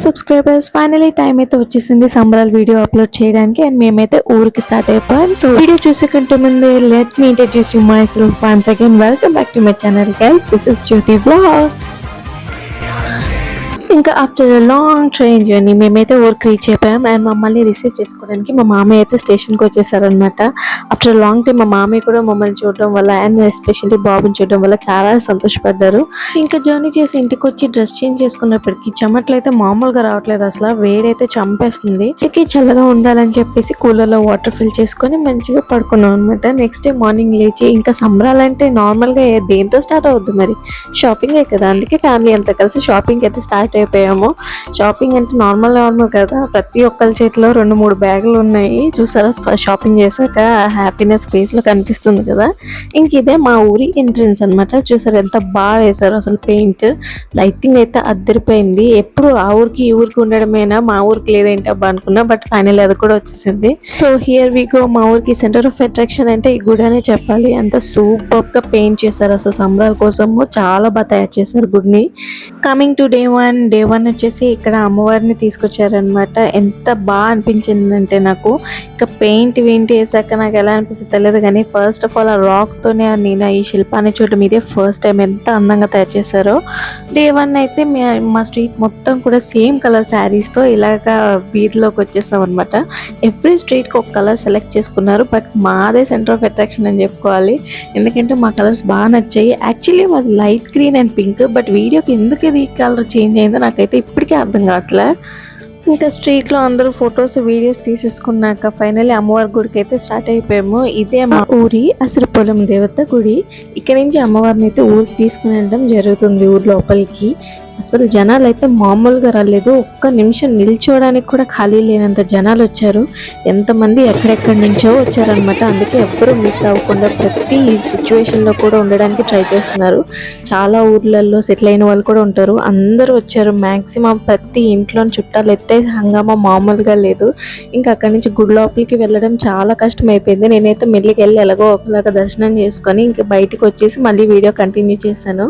Subscribers finally time అయితే వచ్చేసింది సంబరాల వీడియో అప్లోడ్ చేయడానికి అండ్ మేమైతే ఊరికి స్టార్ట్ అయిపోయాం. సో వీడియో చూసే కంటే ముందే let me introduce you myself once again. Welcome back to my channel guys, this is Jyothi vlogs. ఇంకా ఆఫ్టర్ లాంగ్ ట్రైన్ జర్నీ మేమైతే ఊరికి రీచ్ అయిపోయాం అండ్ మమ్మల్ని రిసీవ్ చేసుకోవడానికి మా మామయ్య అయితే స్టేషన్కి వచ్చేసారనమాట. ఆఫ్టర్ లాంగ్ టైం మా మామయ్య కూడా మమ్మల్ని చూడడం వల్ల అండ్ ఎస్పెషల్లీ బాబుని చూడడం వల్ల చాలా సంతోషపడ్డారు. ఇంకా జర్నీ చేసి ఇంటికి వచ్చి డ్రెస్ చేంజ్ చేసుకున్నప్పటికీ చెమట్లు అయితే మామూలుగా రావట్లేదు, అసలు వేడైతే చంపేస్తుంది. ఇంటికి చల్లగా ఉండాలని చెప్పేసి కూలర్లో వాటర్ ఫిల్ చేసుకొని మంచిగా పడుకున్నాం అనమాట. నెక్స్ట్ డే మార్నింగ్ లేచి ఇంకా సంబరాలంటే నార్మల్గా దేంతో స్టార్ట్ అవుద్ది, మరి షాపింగే కదా. అందుకే ఫ్యామిలీ అంతా కలిసి షాపింగ్ అయితే స్టార్ట్ అయిపోయాము. షాపింగ్ అంటే నార్మల్ కదా, ప్రతి ఒక్కరి చేతిలో 2-3 బ్యాగులు ఉన్నాయి. చూసారా షాపింగ్ చేశాక హ్యాపీనెస్ ఫేస్ లో కనిపిస్తుంది కదా. ఇంక ఇదే మా ఊరి ఎంట్రన్స్ అనమాట. చూసారు ఎంత బాగా వేశారు, అసలు పెయింట్ లైటింగ్ అయితే అద్దరిపోయింది. ఎప్పుడు ఆ ఊరికి ఈ ఊరికి ఉండడమేనా, మా ఊరికి లేదేంటి అబ్బా అనుకున్నా, బట్ ఫైనల్ అది కూడా వచ్చేసింది. So here we go. మా ఊరికి సెంటర్ ఆఫ్ అట్రాక్షన్ అంటే ఈ గుడి అనే చెప్పాలి. అంత సూపర్ గా పెయింట్ చేశారు, అసలు సంబరాల కోసము చాలా బాగా తయారు చేశారు గుడిని. కమింగ్ టు డే వన్ వచ్చేసి ఇక్కడ అమ్మవారిని తీసుకొచ్చారనమాట. ఎంత బాగా అనిపించిందంటే నాకు, ఇంకా పెయింట్ వేసాక నాకు ఎలా అనిపిస్తుంది తెలియదు కానీ ఫస్ట్ ఆఫ్ ఆల్ ఆ రాక్ తోనే నేను ఈ శిల్పాన్ని చూడడం ఇదే ఫస్ట్ టైం. ఎంత అందంగా తయారు చేశారో. డే 1 అయితే మా స్ట్రీట్ మొత్తం కూడా సేమ్ కలర్ శారీస్ తో ఇలాగా వీధిలోకి వచ్చేసాం అనమాట. ఎవ్రీ స్ట్రీట్ కి ఒక కలర్ సెలెక్ట్ చేసుకున్నారు, బట్ మాదే సెంటర్ ఆఫ్ అట్రాక్షన్ అని చెప్పుకోవాలి. ఎందుకంటే మా కలర్స్ బాగా నచ్చాయి. యాక్చువల్లీ మాది light green and pink, but వీడియోకి ఎందుకు ఇది కలర్ చేంజ్ అయిందో నాకైతే ఇప్పటికే అర్థం కావట్లే. ఇంకా స్ట్రీట్లో అందరూ ఫొటోస్ వీడియోస్ తీసేసుకున్నాక ఫైనల్లీ అమ్మవారి గుడికి అయితే స్టార్ట్ అయిపోయాము. ఇదే మా ఊరి అసిరిపొలం దేవత గుడి. ఇక్కడ నుంచి అమ్మవారిని అయితే ఊరికి తీసుకుని వెళ్ళడం జరుగుతుంది ఊరి లోపలికి. అసలు జనాలు అయితే మామూలుగా రాలేదు, ఒక్క నిమిషం నిల్చోవడానికి కూడా ఖాళీ లేనంత జనాలు వచ్చారు. ఎంతమంది ఎక్కడెక్కడి నుంచో వచ్చారనమాట. అందుకే ఎవ్వరూ మిస్ అవ్వకుండా ప్రతి సిచ్యువేషన్లో కూడా ఉండడానికి ట్రై చేస్తున్నారు. చాలా ఊర్లలో సెటిల్ అయిన వాళ్ళు కూడా ఉంటారు, అందరూ వచ్చారు. మ్యాక్సిమం ప్రతి ఇంట్లో చుట్టాలు అయితే హంగామా మామూలుగా లేదు. ఇంకా అక్కడి నుంచి గుడి లోపలికి వెళ్ళడం చాలా కష్టం అయిపోయింది. నేనైతే మెల్లికి వెళ్ళి ఎలాగో ఒకలాగా దర్శనం చేసుకొని ఇంకా బయటకు వచ్చేసి మళ్ళీ వీడియో కంటిన్యూ చేశాను.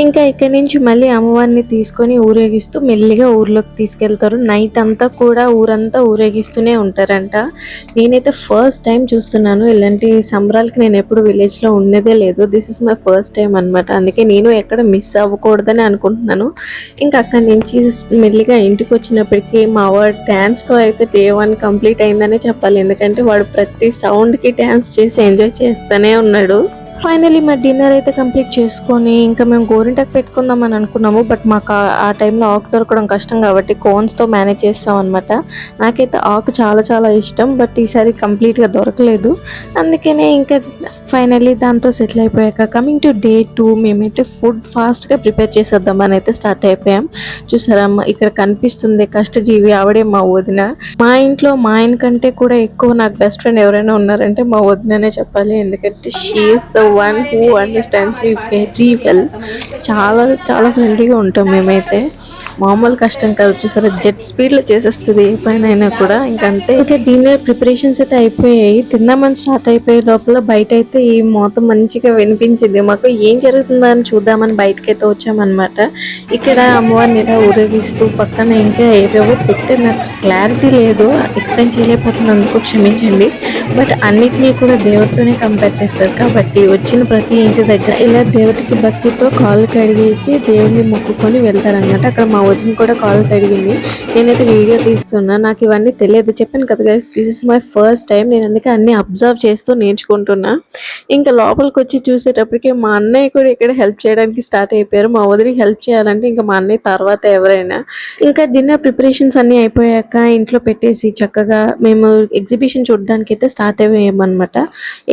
ఇంకా ఇక్కడి నుంచి మళ్ళీ అమ్మవారిని తీసుకొని ఊరేగిస్తూ మెల్లిగా ఊర్లోకి తీసుకెళ్తారు. నైట్ అంతా కూడా ఊరంతా ఊరేగిస్తూనే ఉంటారంట. నేనైతే ఫస్ట్ టైం చూస్తున్నాను ఇలాంటి సంబరాలకి. నేను ఎప్పుడు విలేజ్లో ఉన్నదే లేదు, this is my first time అనమాట. అందుకే నేను ఎక్కడ మిస్ అవ్వకూడదని అనుకుంటున్నాను. ఇంకా అక్కడి నుంచి మెల్లిగా ఇంటికి వచ్చినప్పటికీ మా వాడు డ్యాన్స్తో అయితే డే 1 కంప్లీట్ అయిందనే చెప్పాలి. ఎందుకంటే వాడు ప్రతి సౌండ్కి డ్యాన్స్ చేసి ఎంజాయ్ చేస్తూనే ఉన్నాడు. ఫైనలీ మా డిన్నర్ అయితే కంప్లీట్ చేసుకొని ఇంకా మేము గోరింటాకు పెట్టుకుందాం అని అనుకున్నాము, బట్ మాకు ఆ టైంలో ఆకు దొరకడం కష్టం కాబట్టి కోన్స్తో మేనేజ్ చేస్తాం అనమాట. నాకైతే ఆకు చాలా చాలా ఇష్టం, బట్ ఈసారి కంప్లీట్గా దొరకలేదు. అందుకనే ఇంకా ఫైనల్లీ దాంతో సెటిల్ అయిపోయాక కమింగ్ టు డే 2 మేమైతే ఫుడ్ ఫాస్ట్గా ప్రిపేర్ చేసేద్దామని అయితే స్టార్ట్ అయిపోయాం. చూసారా ఇక్కడ కనిపిస్తుంది కష్టజీవి, ఆవిడే మా వదిన. మా ఇంట్లో మా ఆయన కంటే కూడా ఎక్కువ నాకు బెస్ట్ ఫ్రెండ్ ఎవరైనా ఉన్నారంటే మా వదిననే చెప్పాలి. ఎందుకంటే she is the one who understands me very well. చాలా చాలా ఫ్రెండ్లీగా ఉంటాం మేమైతే, మామూలు కష్టం కాదు. చూసారా జెట్ స్పీడ్లో చేసేస్తుంది ఏ పైన అయినా కూడా. ఇంకంతే. ఇంకా డిన్నర్ ప్రిపరేషన్స్ అయితే అయిపోయాయి. తిందామని స్టార్ట్ అయిపోయే లోపల బయట అయితే ఈ మోత మంచిగా వినిపించింది మాకు. ఏం జరుగుతుందని చూద్దామని బయటకైతే వచ్చామన్నమాట. ఇక్కడ అమ్మవారిని ఇలా ఊరేగిస్తూ పక్కన ఇంకా ఏవేవో పెట్టి నాకు క్లారిటీ లేదు, ఎక్స్ప్లెయిన్ చేయలేకపోతున్నందుకు క్షమించండి. బట్ అన్నిటినీ కూడా దేవతతోనే కంపేర్ చేస్తారు కాబట్టి వచ్చిన ప్రతి ఇంటి దగ్గర ఇలా దేవతకి భక్తితో కాళ్ళు కడిగేసి దేవుని మొక్కుకొని వెళ్తారనమాట. అక్కడ మా వదిన కూడా కాళ్ళు కడిగింది. నేనైతే వీడియో తీస్తున్నా, నాకు ఇవన్నీ తెలియదు. చెప్పాను కదా guys, this is my first time. నేను అందుకే అన్ని అబ్జర్వ్ చేస్తూ నేర్చుకుంటున్నా. ఇంకా లోపలికి వచ్చి చూసేటప్పటికి మా అన్నయ్య కూడా ఇక్కడ హెల్ప్ చేయడానికి స్టార్ట్ అయిపోయారు. మా వదిలికి హెల్ప్ చేయాలంటే ఇంకా మా అన్నయ్య తర్వాత ఎవరైనా. ఇంకా డిన్నర్ ప్రిపరేషన్స్ అన్నీ అయిపోయాక ఇంట్లో పెట్టేసి చక్కగా మేము ఎగ్జిబిషన్ చూడడానికి అయితే స్టార్ట్ అయ్యామన్నమాట.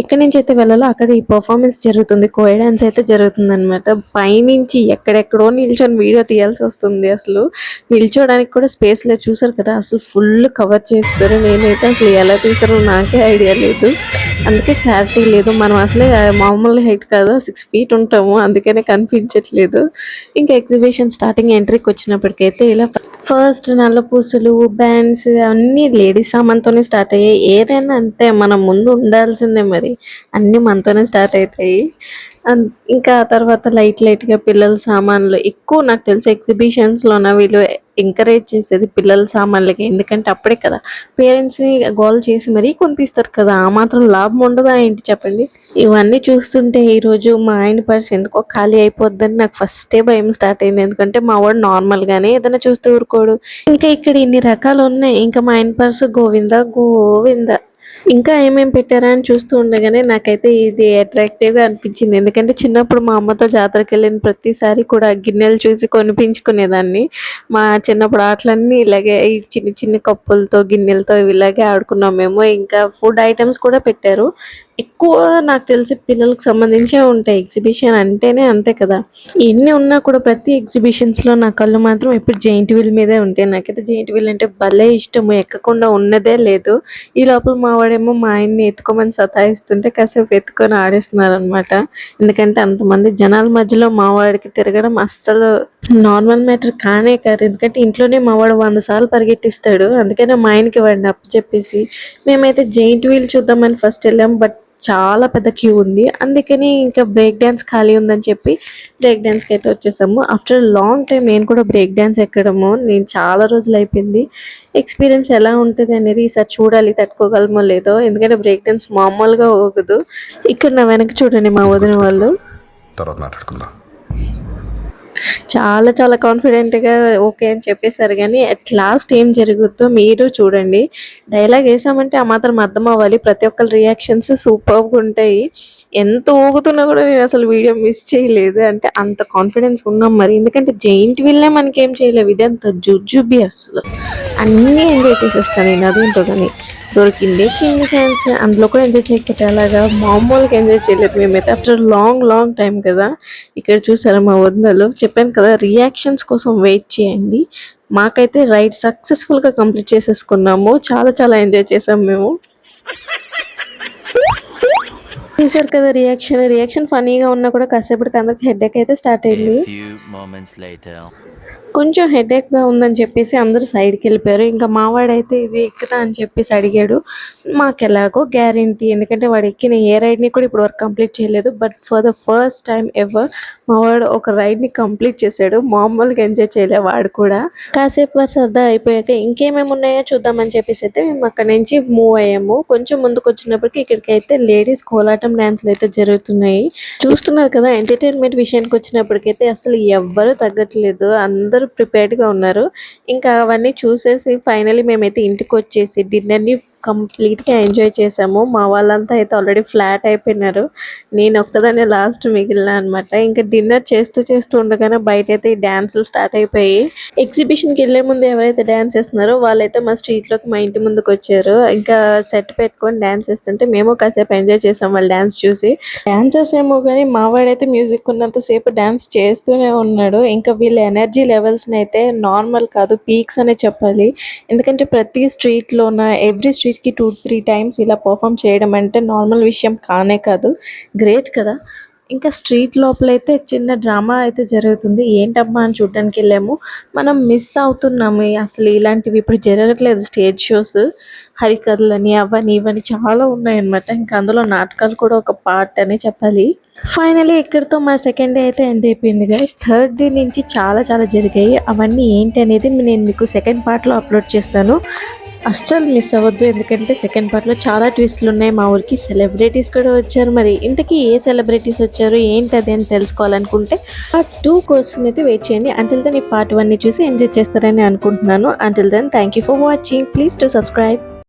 ఎక్కడి నుంచి అయితే వెళ్ళాలో అక్కడ ఈ పర్ఫార్మెన్స్ జరుగుతుంది, కోయ డాన్స్ అయితే జరుగుతుంది అనమాట. పైనుంచి ఎక్కడెక్కడో నిల్చొని వీడియో తీయాల్సి వస్తుంది. అసలు నిల్చోడానికి కూడా స్పేస్ లేదు. చూసారు కదా అసలు ఫుల్ కవర్ చేస్తారు. నేనైతే అసలు ఎలా తీసారో నాకే ఐడియా లేదు, అందుకే క్లారిటీ లేదు. మనం అసలే మామూలు హైట్ కాదు, 6 feet ఉంటాము, అందుకనే కనిపించట్లేదు. ఇంకా ఎగ్జిబిషన్ స్టార్టింగ్ ఎంట్రీకి వచ్చినప్పటికైతే ఇలా ఫస్ట్ నల్ల పూసలు, బ్యాండ్స్ అన్నీ లేడీస్ సామాన్తోనే స్టార్ట్ అయ్యాయి. ఏదైనా అంతే, మనం ముందు ఉండాల్సిందే, మరి అన్నీ మనతోనే స్టార్ట్ అవుతాయి. ఇంకా ఆ తర్వాత లైట్‌గా పిల్లల సామాన్లు ఎక్కువ నాకు తెలిసి ఎగ్జిబిషన్స్‌లోన వీళ్ళు ఎంకరేజ్ చేసేది పిల్లల సామాన్లకి. ఎందుకంటే అప్పుడే కదా పేరెంట్స్‌ని గోల చేసి మరీ కొనిపిస్తారు కదా! ఆ మాత్రం లాభం ఉండదా ఏంటి చెప్పండి? ఇవన్నీ చూస్తుంటే ఈరోజు మా ఆయన పర్స్ ఎందుకో ఖాళీ అయిపోద్దని నాకు ఫస్టే భయం స్టార్ట్ అయింది. ఎందుకంటే మా వాడు నార్మల్‌గానే ఏదైనా చూస్తే ఊరుకోడు. ఇంకా ఇక్కడ ఇన్ని రకాలున్నాయి. ఇంకా మా ఆయన పర్స్ గోవిందా గోవిందా. ఇంకా ఏమేం పెట్టారా అని చూస్తూ ఉండగానే నాకైతే ఇది అట్రాక్టివ్‌గా అనిపించింది. ఎందుకంటే చిన్నప్పుడు మా అమ్మతో జాతరకెళ్ళిన ప్రతిసారి కూడా గిన్నెలు చూసి కొనిపించుకునేదాన్ని. మా చిన్నప్పుడు ఆటలన్నీ ఇలాగే ఈ చిన్ని చిన్ని కప్పులతో, గిన్నెలతో ఇలాగే ఆడుకున్నాం మేము. ఇంకా ఫుడ్ ఐటెమ్స్ కూడా పెట్టారు. ఎక్కువ నాకు తెలిసి పిల్లలకి సంబంధించే ఉంటాయి. ఎగ్జిబిషన్ అంటేనే అంతే కదా! ఎన్ని ఉన్నా కూడా ప్రతి ఎగ్జిబిషన్స్‌లో నా కళ్ళు మాత్రం ఎప్పుడు జెయింట్ వీల్ మీదే ఉంటాయి. నాకైతే జెయింట్ వీల్ అంటే భలే ఇష్టము. ఎక్కకుండా ఉన్నదే లేదు. ఈ లోపల మా వాడేమో మా ఆయన్ని ఎత్తుకోమని సతాయిస్తుంటే కాసేపు ఎత్తుకొని ఆడేస్తున్నారనమాట. ఎందుకంటే అంతమంది జనాల మధ్యలో మా వాడికి తిరగడం అస్సలు నార్మల్ మ్యాటర్ కానే కాదు. ఎందుకంటే ఇంట్లోనే మా వాడు 100 సార్లు పరిగెట్టిస్తాడు. అందుకనే మా ఆయనకి వాడిని అప్పచెప్పేసి మేమైతే జెయింట్ వీల్ చూద్దామని ఫస్ట్ వెళ్ళాం. బట్ చాలా పెద్ద క్యూ ఉంది. అందుకని ఇంకా బ్రేక్ డాన్స్ ఖాళీ ఉందని చెప్పి బ్రేక్ డాన్స్‌కి అయితే వచ్చేసాము. ఆఫ్టర్ లాంగ్ టైమ్ నేను కూడా బ్రేక్ డాన్స్ ఎక్కడము. నేను చాలా రోజులైపోయింది. ఎక్స్‌పీరియన్స్ ఎలా ఉంటది అనేది ఈసారి చూడాలి తట్టుకోగలమో లేదో. ఎందుకంటే బ్రేక్ డాన్స్ మామూలుగా ఊగదు. ఇక్కడ నా వెనక చూడండి మా ఇది వదిన గుర్తుపెట్టుకో, వాళ్ళు. తర్వాత మాట్లాడుకుందాం. చాలా కాన్ఫిడెంట్‌గా ఓకే అని చెప్పేసారు గానీ, అట్ లాస్ట్ ఏం జరుగుద్దో మీరు చూడండి. డైలాగ్ ఏసామంటే ఆ మాత్రం అర్థమవ్వాలి. ప్రతి ఒక్కళ్ళ రియాక్షన్స్ సూపర్బ్‌గుంటాయి. ఎంత ఊగుతున్నా గూడా నేనసలు వీడియో మిస్ చేయలేదు. అంటే అంత కాన్ఫిడెన్స్ ఉన్నాం మరి. ఎందుకంటే జెయింట్ వీల్‌నే మనకేం చేయలేవు. ఇదంతా జుజుబి అసలు. అన్నీ ఎంజాయ్ చేసేస్తా నేను అదేంటో గాని. దొరికిందే చిన్ని ఛాన్స్. అందులో కూడా ఎంజాయ్ చేయకపోతే ఎలాగా? మామూలుగా ఎంజాయ్ చేయలేదు మేమైతే. ఆఫ్టర్ లాంగ్ టైమ్ కదా! ఇక్కడ చూసారా మా వదినలు. చెప్పాను కదా! రియాక్షన్స్ కోసం వెయిట్ చేయండి. మాకైతే రైడ్ సక్సెస్‌ఫుల్‌గా కంప్లీట్ చేసేసుకున్నాము. చాలా ఎంజాయ్ చేసాం మేము. చూసారు కదా రియాక్షన్ ఫన్నీగా ఉన్నా కూడా కాసేపటికి అందరికి హెడేక్ అయితే స్టార్ట్ A అయింది. few moments later. కొంచెం హెడేక్‌గా ఉందని చెప్పేసి అందరూ సైడ్‌కెళ్ళిపోయారు. ఇంకా మా వాడైతే ఇది ఎక్కుతా అని చెప్పేసి అడిగాడు. మాకెలాగో గ్యారంటీ ఎందుకంటే వాడు ఎక్కిన ఏ రైడ్‌ని కూడా ఇప్పటి వరకు కంప్లీట్ చేయలేదు. But for the first time ever మా వాడు ఒక రైడ్‌ని కంప్లీట్ చేశాడు. మామూలుగా ఎంజాయ్ చేయలే వాడు కూడా. కాసేపు సరదా అయిపోయాక ఇంకేమేమి ఉన్నాయో చూద్దామని చెప్పేసి అయితే మేము అక్కడి నుంచి మూవ్ అయ్యాము. కొంచెం ముందుకొచ్చినప్పటికి ఇక్కడికైతే లేడీస్ కోలాటం డాన్స్‌లు అయితే జరుగుతున్నాయి. చూస్తున్నారు కదా ఎంటర్‌టైన్‌మెంట్ విషయానికి వచ్చినప్పటికైతే అసలు ఎవ్వరు తగ్గట్లేదు. అందరూ ప్రిపేర్డ్‌గా ఉన్నారు. ఇంకా అవన్నీ చూసేసి ఫైనల్లీ మేమైతే ఇంటికొచ్చేసి డిన్నర్‌ని కంప్లీట్‌గా ఎంజాయ్ చేసాము. మా వాళ్ళంతా అయితే ఆల్రెడీ ఫ్లాట్ అయిపోయినారు. నేను ఒక్కదాన్నే లాస్ట్ మిగిలినా అనమాట. ఇంకా డిన్నర్ చేస్తూ ఉండగానే బయటైతే ఈ డాన్సులు స్టార్ట్ అయిపోయాయి. ఎగ్జిబిషన్‌కెళ్ళే ముందు ఎవరైతే డాన్స్ చేస్తున్నారో వాళ్ళైతే మా స్ట్రీట్‌లోకి మా ఇంటి ముందుకొచ్చారు. ఇంకా సెట్ పెట్టుకొని డాన్స్ చేస్తుంటే మేము కాసేపు ఎంజాయ్ చేసాం వాళ్ళ డాన్స్ చూసి. డాన్సర్స్ ఏమో గానీ మా వాడైతే మ్యూజిక్ ఉన్నంత సేపు డాన్స్ చేస్తూనే ఉన్నాడు. ఇంకా వీళ్ళ ఎనర్జీ లెవెల్స్‌ని అయితే నార్మల్ కాదు పీక్స్ అనే చెప్పాలి. ఎందుకంటే ప్రతి స్ట్రీట్‌లోన ఎవ్రీ స్ట్రీట్‌కి 2, 3 టైమ్స్ ఇలా పెర్ఫార్మ్ చేయడం అంటే నార్మల్ విషయం కానే కాదు. గ్రేట్ కదా! ఇంకా స్ట్రీట్ లోపలైతే చిన్న డ్రామా అయితే జరుగుతుంది. ఏంటబ్బా అని చూడ్డానికెళ్ళాము. మనం మిస్ అవుతున్నాము. అసలు ఇలాంటివి ఇప్పుడు జరగట్లేదు స్టేజ్ షోస్. హరికథలని అవని ఇవని చాలా ఉన్నాయన్నమాట. ఇంకా అందులో నాటకాలు కూడా ఒక పార్ట్ అనే చెప్పాలి. ఫైనల్లీ ఇక్కడితో మా సెకండ్ డే అయితే ఎండ్ అయిపోయింది గైస్. థర్డ్ డే నుంచి చాలా జరిగాయి. అవన్నీ ఏంటి అనేది నేను మీకు సెకండ్ పార్ట్‌లో అప్లోడ్ చేస్తాను. అస్సలు మిస్ అవ్వద్దు. ఎందుకంటే సెకండ్ పార్ట్‌లో చాలా ట్విస్ట్‌లు ఉన్నాయి. మా ఊరికి సెలబ్రిటీస్ కూడా వచ్చారు. మరి ఇంతకీ ఏ సెలబ్రిటీస్ వచ్చారు ఏంటది అని తెలుసుకోవాలనుకుంటే పార్ట్ 2 కోసం అయితే వెయిట్ చేయండి. అంటిల్ దెన్ ఈ పార్ట్ 1ని చూసి ఎంజాయ్ చేస్తారని అనుకుంటున్నాను. Until then thank you for watching. Please do subscribe.